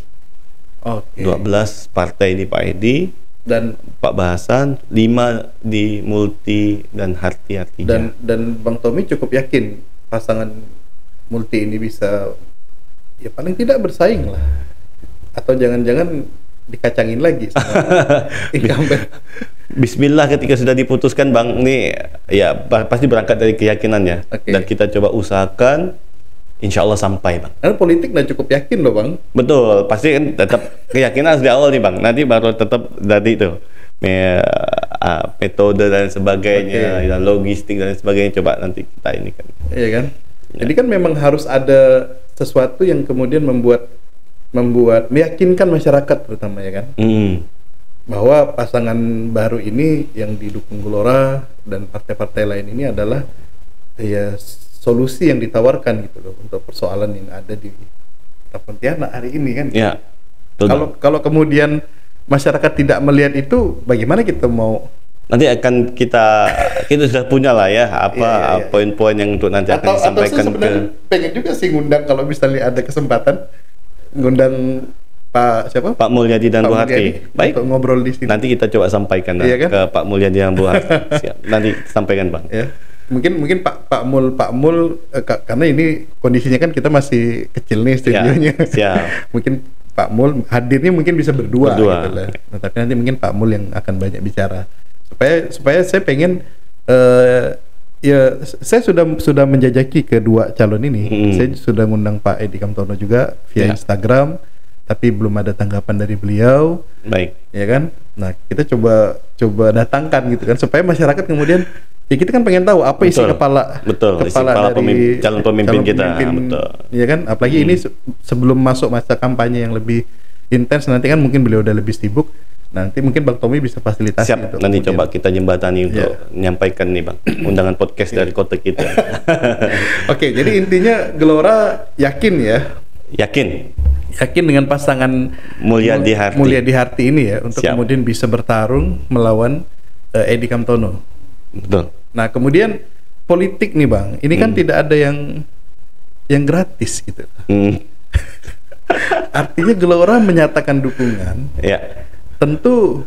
12 partai di Pak Edi. Dan Pak Bahasan 5 di multi dan Harti. Dan Bang Tommy cukup yakin pasangan multi ini bisa ya paling tidak bersaing lah, atau jangan-jangan dikacangin lagi sama incumbent. Bismillah, ketika sudah diputuskan, Bang, ini ya pasti berangkat dari keyakinannya. Dan kita coba usahakan insya Allah sampai, Bang. Karena politik udah cukup yakin loh, Bang. Betul, pasti kan tetap keyakinan harus di awal nih, Bang. Nanti baru tetap dari itu metode dan sebagainya, dan logistik dan sebagainya, coba nanti kita ini kan. Iya kan? Jadi kan memang harus ada sesuatu yang kemudian membuat meyakinkan masyarakat terutama ya kan. Bahwa pasangan baru ini yang didukung Gelora dan partai-partai lain ini adalah ya solusi yang ditawarkan gitu loh untuk persoalan yang ada di Pontianak hari ini kan. Ya. Kalau kemudian masyarakat tidak melihat itu, bagaimana kita mau? Nanti akan kita sudah punya lah ya poin-poin yang untuk nanti akan disampaikan. Atau sebenarnya pengen juga sih ngundang, kalau misalnya ada kesempatan ngundang Pak Mulyadi dan Bu Harti. Baik, untuk ngobrol di sini. Nanti kita coba sampaikan kan? Ke Pak Mulyadi dan Bu Harti. Siap. Nanti sampaikan, Bang. Ya. Mungkin Pak Mul karena ini kondisinya kan kita masih kecil nih studionya. Siap. Mungkin Pak Mul hadirnya mungkin bisa berdua. Gitu lah. Nah, tapi nanti mungkin Pak Mul yang akan banyak bicara. Supaya saya pengen ya saya sudah menjajaki kedua calon ini. Saya sudah ngundang Pak Edi Kamtono juga via Instagram, tapi belum ada tanggapan dari beliau. Baik. Ya kan? Nah, kita coba datangkan gitu kan, supaya masyarakat kemudian ya kita kan pengen tahu apa isi kepala dari calon pemimpin kita. Betul. Ya kan? Apalagi ini sebelum masuk masa kampanye yang lebih intens, nanti kan mungkin beliau udah lebih sibuk. Nanti mungkin Bang Tommy bisa fasilitasi. Siap, nanti coba kita jembatani untuk menyampaikan nih, Bang, undangan podcast dari kota kita. Oke, jadi intinya Gelora yakin ya? Yakin dengan pasangan Mulyadi Harti ini ya, untuk kemudian bisa bertarung melawan Edi Kamtono. Betul. Nah, kemudian politik nih, Bang, ini kan tidak ada yang gratis gitu. Artinya Gelora menyatakan dukungan. Ya. Tentu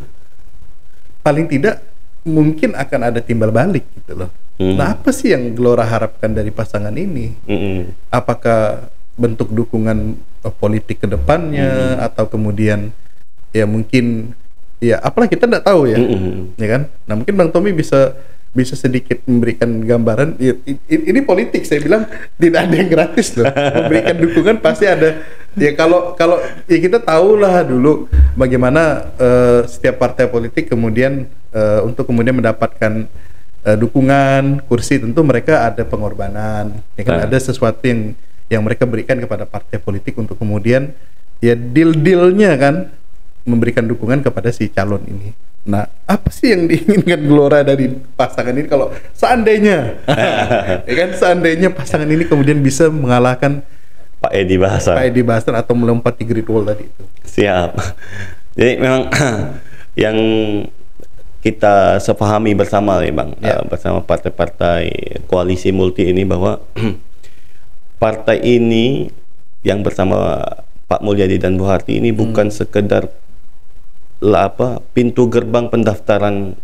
paling tidak mungkin akan ada timbal balik gitu loh. Nah, apa sih yang Gelora harapkan dari pasangan ini? Apakah bentuk dukungan politik ke depannya, atau kemudian ya mungkin ya apalah, kita tidak tahu ya. Ya kan? Nah, mungkin Bang Tommy bisa sedikit memberikan gambaran. Ya, ini politik, saya bilang tidak ada yang gratis loh. Memberikan dukungan pasti ada. Ya kalau ya kita tahulah dulu bagaimana setiap partai politik kemudian untuk kemudian mendapatkan dukungan kursi, tentu mereka ada pengorbanan. Ya kan, ada sesuatu yang mereka berikan kepada partai politik untuk kemudian ya deal-dealnya kan memberikan dukungan kepada si calon ini. Nah, apa sih yang diinginkan Gelora dari pasangan ini kalau seandainya, ya kan, seandainya pasangan ini kemudian bisa mengalahkan Pak Edi Bahsan atau melompati Great Wall tadi itu? Siap. Jadi memang yang kita sepahami bersama ya Bang, bersama partai-partai koalisi multi ini bahwa partai ini yang bersama Pak Mulyadi dan Bu Harti ini bukan sekedar pintu gerbang pendaftaran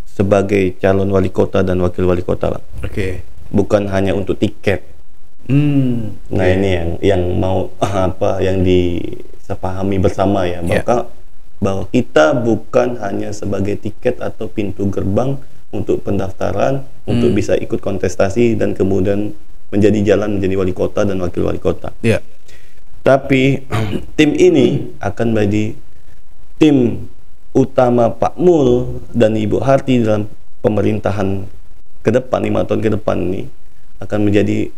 sebagai calon wali kota dan wakil wali kota, Bang. Oke. Bukan hanya untuk tiket. Nah, ini yang mau yang disepahami bersama ya, bahwa kita bukan hanya sebagai tiket atau pintu gerbang untuk pendaftaran untuk bisa ikut kontestasi dan kemudian menjadi jalan menjadi wali kota dan wakil wali kota. Tapi tim ini akan menjadi tim utama Pak Mul dan Ibu Harti dalam pemerintahan ke depan 5 tahun ke depan ini akan menjadi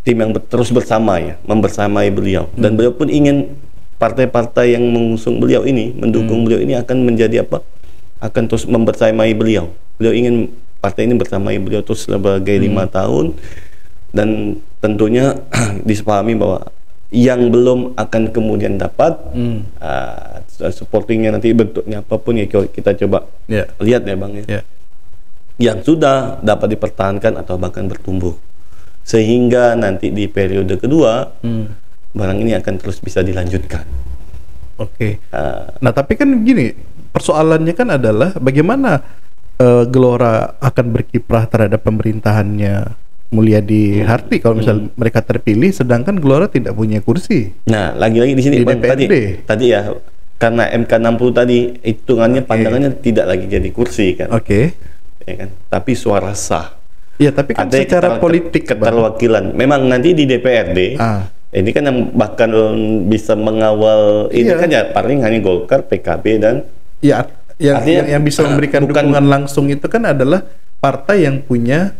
tim yang terus bersama ya, membersamai beliau. Dan beliau pun ingin partai-partai yang mengusung beliau ini, mendukung beliau ini akan menjadi akan terus membersamai beliau. Beliau ingin partai ini bersamai beliau terus sebagai 5 tahun, dan tentunya disepahami bahwa yang belum akan kemudian dapat supportingnya nanti bentuknya apapun ya kita coba lihat ya Bang ya. Yang sudah dapat dipertahankan atau bahkan bertumbuh sehingga nanti di periode kedua barang ini akan terus bisa dilanjutkan. Nah tapi kan begini, persoalannya kan adalah bagaimana Gelora akan berkiprah terhadap pemerintahannya Mulyadi Harti kalau misal mereka terpilih, sedangkan Gelora tidak punya kursi. Nah, lagi-lagi di sini di Bang, tadi ya, karena MK 60 tadi hitungannya pandangannya tidak lagi jadi kursi kan. Ya kan? Tapi suara sah. Ya, tapi kan secara politik keterwakilan. Memang nanti di DPRD ini kan yang bahkan bisa mengawal ini kan ya paling hanya Golkar, PKB dan yang bisa memberikan dukungan langsung itu kan adalah partai yang punya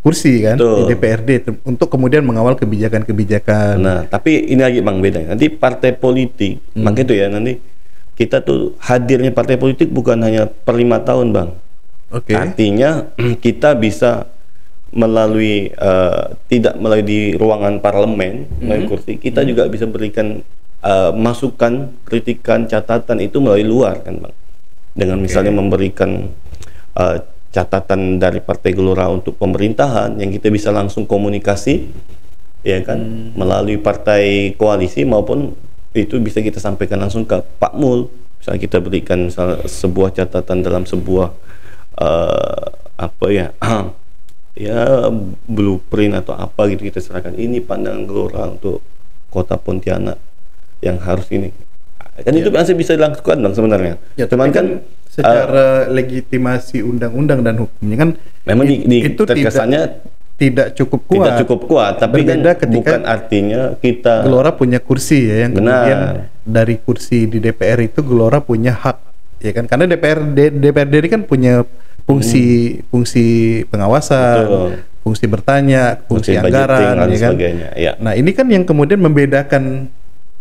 kursi kan di DPRD untuk kemudian mengawal kebijakan-kebijakan. Nah, tapi ini lagi Bang beda. Nanti partai politik, makanya itu ya nanti kita tuh hadirnya partai politik bukan hanya per 5 tahun Bang. Artinya kita bisa melalui tidak melalui di ruangan parlemen, melalui kursi, kita juga bisa berikan masukan, kritikan, catatan itu melalui luar kan Bang. Dengan misalnya memberikan catatan dari Partai Gelora untuk pemerintahan yang kita bisa langsung komunikasi ya kan melalui partai koalisi maupun itu bisa kita sampaikan langsung ke Pak Mul. Misalnya kita berikan misalnya sebuah catatan dalam sebuah blueprint atau apa gitu, kita serahkan ini pandangan Gelora untuk Kota Pontianak yang harus ini. Kan itu masih bisa dilakukan Bang sebenarnya. Cuman kan secara legitimasi undang-undang dan hukumnya kan memang itu terkesannya tidak cukup kuat. Tapi kan bukan artinya kita Gelora punya kursi ya, yang kemudian dari kursi di DPR itu Gelora punya hak ya kan, karena DPRD ini kan punya fungsi pengawasan, fungsi bertanya, fungsi anggaran ya kan. Nah, ini kan yang kemudian membedakan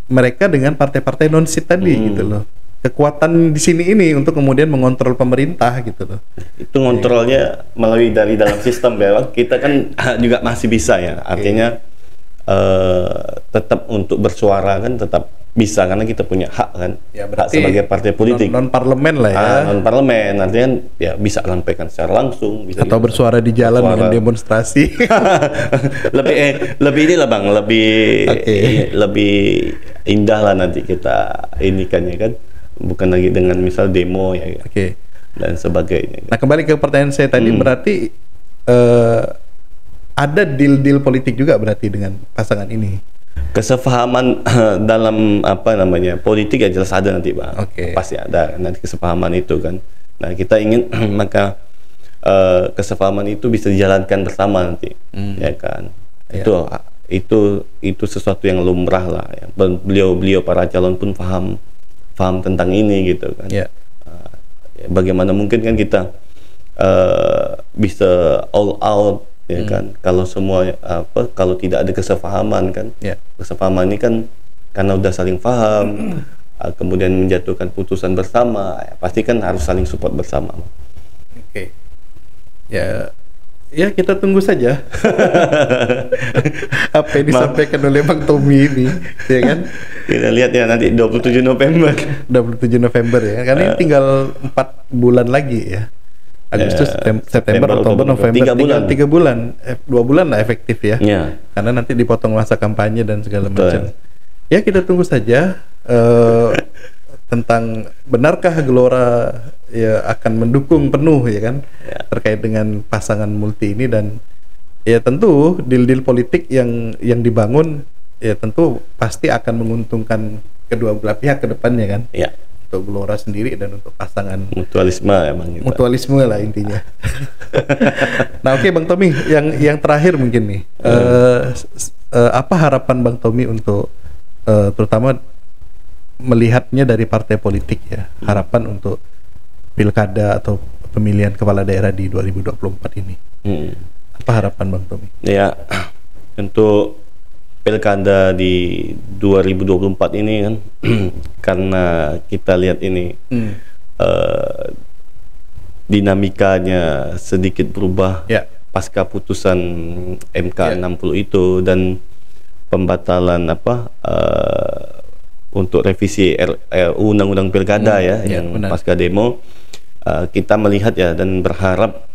mereka dengan partai-partai non-sit tadi gitu loh. Kekuatan di sini ini untuk kemudian mengontrol pemerintah gitu loh. Itu ngontrolnya melalui dari dalam sistem ya. Kita kan juga masih bisa ya. Artinya tetap untuk bersuara kan tetap bisa karena kita punya hak kan. Ya, hak sebagai partai politik. Non parlemen lah ya. Non parlemen artinya ya bisa sampaikan secara langsung, bisa atau bersuara di jalan dengan demonstrasi. lebih ini lah Bang, lebih indah lah nanti kita ini kan ya kan. Bukan lagi dengan misal demo ya, dan sebagainya. Nah, kembali ke pertanyaan saya tadi, berarti ada deal-deal politik juga berarti dengan pasangan ini. Kesepahaman dalam apa namanya politik ya jelas ada nanti Bang. Pasti ada nanti kesepahaman itu kan. Nah, kita ingin maka kesepahaman itu bisa dijalankan bersama nanti, ya kan. Itu sesuatu yang lumrah lah. Ya. Beliau para calon pun paham tentang ini gitu kan. Bagaimana mungkin kan kita bisa all out ya kan, kalau semua kalau tidak ada kesepahaman kan. Kesepahaman ini kan karena udah saling paham, kemudian menjatuhkan putusan bersama, ya, pasti kan harus saling support bersama. Oke. Ya kita tunggu saja apa yang disampaikan oleh Bang Tommy ini, ya kan? Kita lihat ya nanti 27 November. 27 November ya, karena ini tinggal 4 bulan lagi ya. Agustus, September, Oktober, November, 3 bulan, 2 bulan lah efektif ya. Karena nanti dipotong masa kampanye dan segala macam. Ya kita tunggu saja tentang benarkah Gelora ya akan mendukung penuh ya kan terkait dengan pasangan multi ini, dan ya tentu deal-deal politik yang dibangun ya tentu pasti akan menguntungkan kedua belah pihak ke depannya kan. Untuk Gelora sendiri dan untuk pasangan. Mutualisme emang gitu. Mutualisme lah intinya. Nah oke, Bang Tommy, yang terakhir mungkin nih, apa harapan Bang Tommy untuk terutama melihatnya dari partai politik ya, harapan untuk pilkada atau pemilihan kepala daerah di 2024 ini. Apa harapan Bang Tommy? Ya, untuk pilkada di 2024 ini kan karena kita lihat ini dinamikanya sedikit berubah pasca putusan MK 60 itu dan pembatalan untuk revisi undang-undang pilkada yang pasca demo, kita melihat ya dan berharap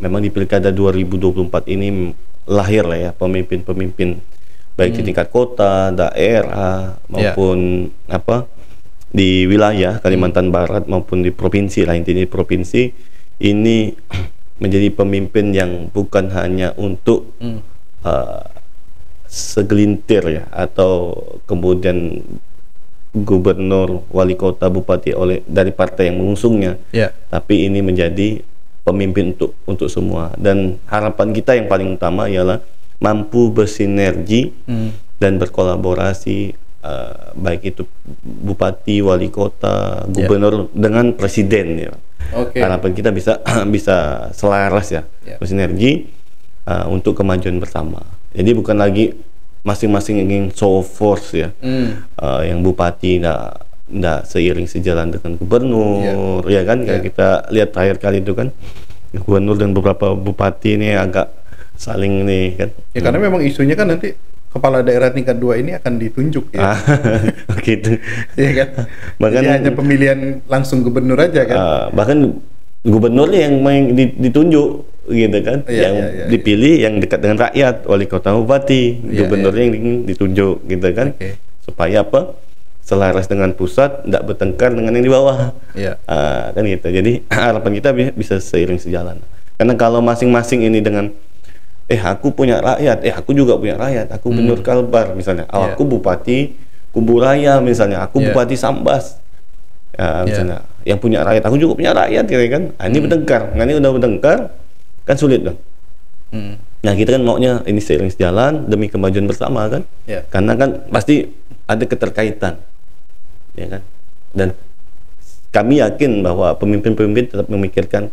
memang di pilkada 2024 ini lahir lah ya pemimpin-pemimpin baik di tingkat kota, daerah maupun di wilayah Kalimantan Barat maupun di provinsi lah, intinya di provinsi ini menjadi pemimpin yang bukan hanya untuk segelintir ya atau kemudian gubernur, wali kota, bupati dari partai yang mengusungnya, tapi ini menjadi pemimpin untuk semua, dan harapan kita yang paling utama ialah mampu bersinergi dan berkolaborasi, baik itu bupati, wali kota, gubernur dengan presiden ya. Harapan kita bisa selaras ya, bersinergi untuk kemajuan bersama. Jadi bukan lagi masing-masing ingin show force ya, yang bupati nggak seiring sejalan dengan gubernur, ya kan? Kayak kita lihat terakhir kali itu kan, gubernur dan beberapa bupati ini agak saling nih kan. Ya karena memang isunya kan nanti kepala daerah tingkat 2 ini akan ditunjuk ya. Gitu. Iya kan? Bahkan jadi hanya pemilihan langsung gubernur aja kan. Bahkan gubernurnya yang ditunjuk gitu kan, yang dipilih yang dekat dengan rakyat, wali kota, bupati, gubernurnya yang ditunjuk gitu kan, supaya selaras dengan pusat, tidak bertengkar dengan yang di bawah, kan gitu. Jadi harapan kita bisa seiring sejalan. Karena kalau masing-masing ini dengan aku punya rakyat, aku juga punya rakyat, aku gubernur Kalbar misalnya, aku bupati Kuburaya misalnya, aku bupati Sambas, misalnya, yang punya rakyat, aku juga punya rakyat, gitu kan. Ini bertengkar, ini udah bertengkar, kan sulit dong. Nah kita kan maunya ini seiring sejalan demi kemajuan bersama kan, karena kan pasti ada keterkaitan, ya kan. Dan kami yakin bahwa pemimpin-pemimpin tetap memikirkan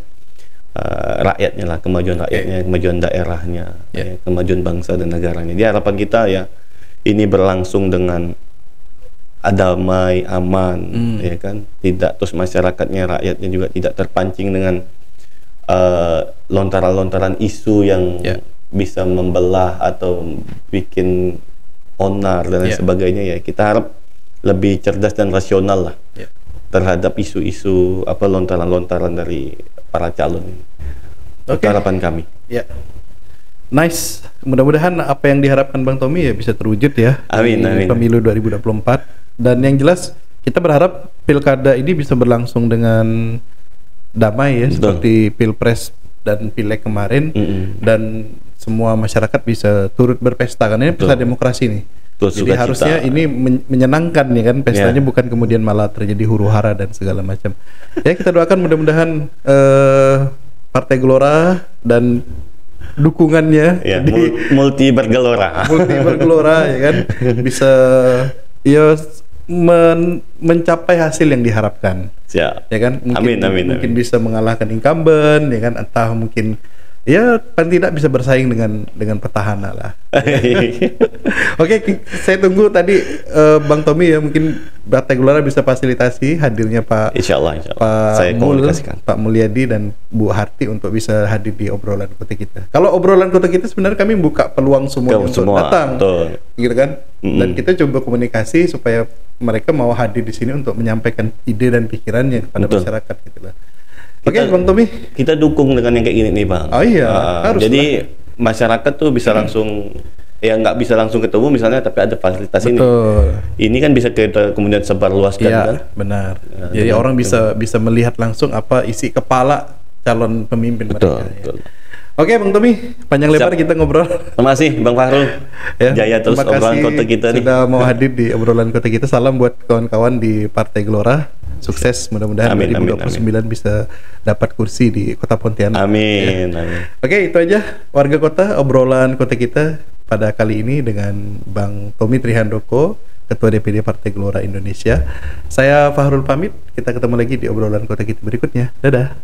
rakyatnya lah, kemajuan rakyatnya, kemajuan daerahnya, kemajuan bangsa dan negaranya. Jadi harapan kita ya ini berlangsung dengan damai, aman, ya kan. Tidak terus masyarakatnya, rakyatnya juga tidak terpancing dengan lontaran-lontaran isu yang bisa membelah atau bikin onar dan lain sebagainya. Ya kita harap lebih cerdas dan rasional lah terhadap isu-isu lontaran-lontaran dari para calon ini. Harapan kami. Nice. Mudah-mudahan apa yang diharapkan Bang Tommy ya bisa terwujud ya. Amin, amin. Pemilu 2024. Dan yang jelas kita berharap pilkada ini bisa berlangsung dengan damai ya, seperti Pilpres dan Pileg kemarin, dan semua masyarakat bisa turut berpesta, karena ini pesta demokrasi nih. Jadi harusnya ini menyenangkan ya kan, pestanya bukan kemudian malah terjadi huru-hara dan segala macam. Ya kita doakan mudah-mudahan Partai Gelora dan dukungannya multi bergelora ya kan bisa mencapai hasil yang diharapkan. Ya kan, mungkin bisa mengalahkan incumbent ya kan, entah mungkin ya paling tidak bisa bersaing dengan petahana lah. Oke, saya tunggu tadi Bang Tommy ya, mungkin Partai Gelora bisa fasilitasi hadirnya Pak Insya Allah. Pak Saya komunikasikan. Pak Mulyadi dan Bu Harti untuk bisa hadir di obrolan kota kita. Kalau obrolan kota kita sebenarnya kami buka peluang semuanya untuk datang, gitu kan? Dan kita coba komunikasi supaya mereka mau hadir di sini untuk menyampaikan ide dan pikirannya kepada masyarakat, gitu lah. Oke, Bang Tommy. Kita dukung dengan yang kayak gini nih, Bang. Oh iya, harus. Jadi masyarakat tuh bisa langsung, ya nggak bisa langsung ketemu misalnya, tapi ada fasilitas ini. Ini kan bisa kita kemudian sebarluaskan, ya, kan? Benar. Jadi orang bisa melihat langsung apa isi kepala calon pemimpin mereka. Betul. Oke, Bang Tommy, panjang lebar kita ngobrol. Terima kasih, Bang Fahrul. Ya, Jaya terus obrolan kota kita nih. Sudah mau hadir di obrolan kota kita. Salam buat kawan-kawan di Partai Gelora. Sukses, mudah-mudahan 2029 bisa dapat kursi di Kota Pontianak. Amin. Ya. Amin. Oke, itu aja warga kota, obrolan kota kita pada kali ini dengan Bang Tommy Trihandoko, Ketua DPD Partai Gelora Indonesia. Saya Fahrul pamit. Kita ketemu lagi di obrolan kota kita berikutnya. Dadah.